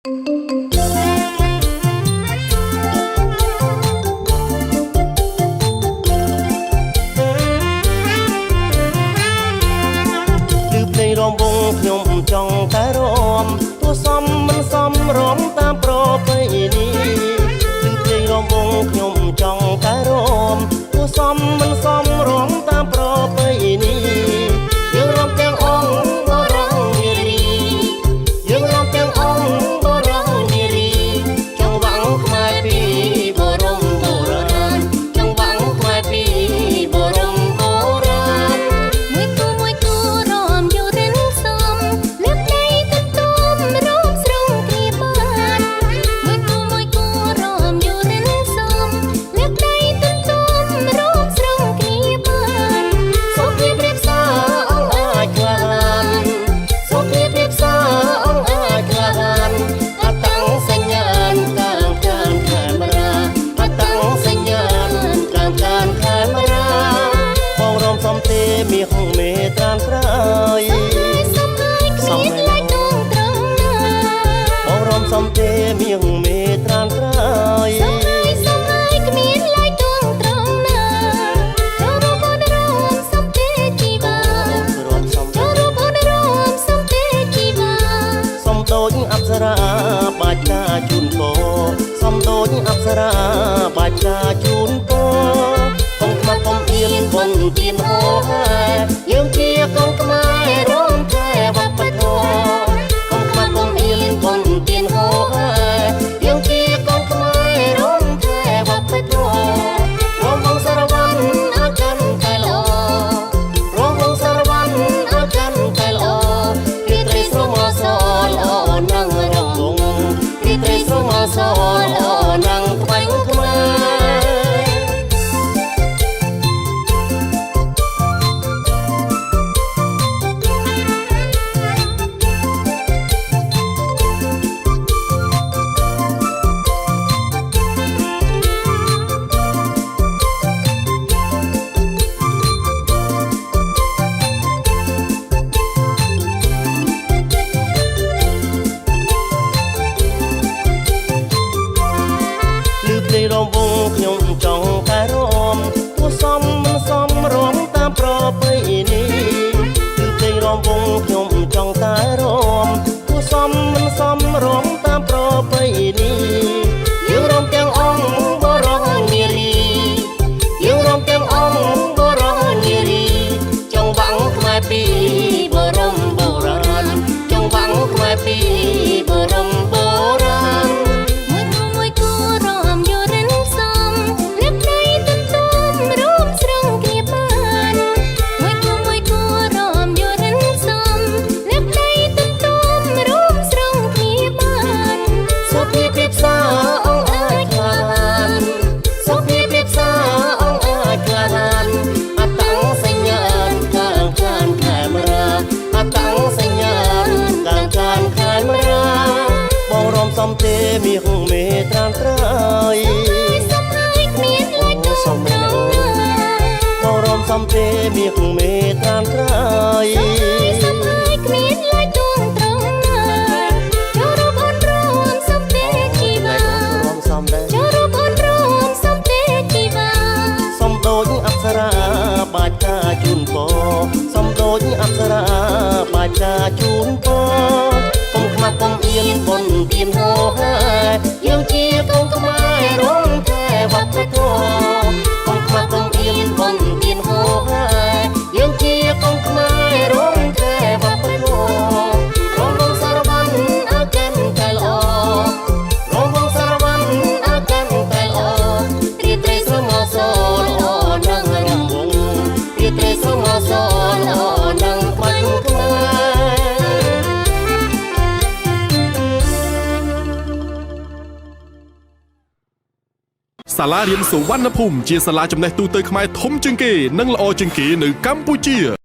រំវងខ្ញុំចង់តែរំទោះសំមិនសំរំតាមប្រពៃនេះគឺភ្លេងរំវងខ្ញុំចង់តែរំទោះសំមិនសំរំតាមប្រពៃនេះយើងរំទាំងអង្គបរងនារីយើងរំទាំងអង្គបរងនារីចង់វាំងខ្មែរពីបរមបុរាណចង់វាំងខ្មែរពីបរមបុរាណមួយគូរំយូរិនសំលើកដៃទន្ទឹមរំស្រងគ្នាបានមួយគូរំយូរិនសំលើកដៃទន្ទឹមរំស្រងគ្នាបានសូមភាពរៀបសារអង្គអាចក្លាហានសូមភាពរៀបសារអង្គអាចក្លាហានអតាំងសញ្ញាណកាងកានខេមរាអតាំងសញ្ញាណកាងកានខេមរាបងរំសំទេមាសមេត្រានត្រើយសំហើយគ្មានឡើយដងត្រង់ណាបងរំសំទេមាសមេត្រានត្រើយសំហើយគ្មានឡើយដងត្រង់ណាចូលរួមបនរំសំទេជីវាចូលរួមបនរំសំទេជីវាសំដូចអប្សរាបាច់ការជូនពរសំដូចអប្សរាបាច់ការជូនពរកុំខ្មាស់កុំអៀនបុណ្យទានហោហែយើងជាកូនខ្មែររួមថែវប្បធម៌កុំខ្មាស់កុំអៀនបុណ្យទានហោហែយើងជាកូនខ្មែររួមថែវប្បធម៌រំវងសារវ័នអកាន់តែល្អរំវងសារវ័នអកាន់តែល្អរីត្រីស្រមសល្អណាំងរំវងរីត្រីស្រមសល្អណាំងក្បាញ់ខ្មែរភ្លេងរំវងខ្ញុំចង់តែរំទោះសំមិនសំរំតាមប្រពៃនេះគឺភ្លេងរំវងខ្ញុំចង់តែរំទោះសំមិនសំរំតាមប្រពៃនេះយើងរំទាំងអង្គបរងនារីយើងរំទាំងអង្គបរងនារីចង់វាំងខ្មែរពីបរមបុរាណចង់វាំងខ្មែរពីបរមបុរាណមួយគូរំយូរិនសំលើកដៃទន្ទឹមរំស្រងគ្នាបានមួយគូរំយូរិនសំលើកដៃទន្ទឹមរំស្រងគ្នាបានសុភីព្រៀបសារអង្គអាចក្លាហានសុភីព្រៀបសារអង្គអាចក្លាហានអតាំងសញ្ញាណកាងកានខេមរាអតាំងសញ្ញាណកាងកានខេមរាបងរំសំទេមាសមេត្រានត្រើយសំហើយគ្មានឡើយដងត្រង់ណាបងរំសំទេមាសមេត្រានត្រើយសំហើយគ្មានឡើយដងត្រង់ណាចូលរួមបនរំសំទេជីវាចូលរួមបនរំសំទេជីវាសំដូចអប្សរាបាច់ការជូនពរសំដូចអប្សរាបាច់ការជូនពរកុំខ្មាស់កុំអៀនបុណ្យទានហោហែយើងជាកូនខ្មែររួមថែវប្បធម៌កុំខ្មាស់កុំអៀនបុណ្យទានហោហែយើងជាកូនខ្មែររួមថែវប្បធម៌រំវងសារវ័នអកាន់តែល្អរំវងសារវ័នអកាន់តែល្អរីត្រីស្រមសល្អណាំងរំវងរីត្រីស្រមសល្អណាំងក្បាញ់ខ្មែរសាលារៀនសុវណ្ណភូមិជាសាលាចំណេះទូទៅខ្មែរធំជាងគេនិងល្អជាងគេនៅកម្ពុជា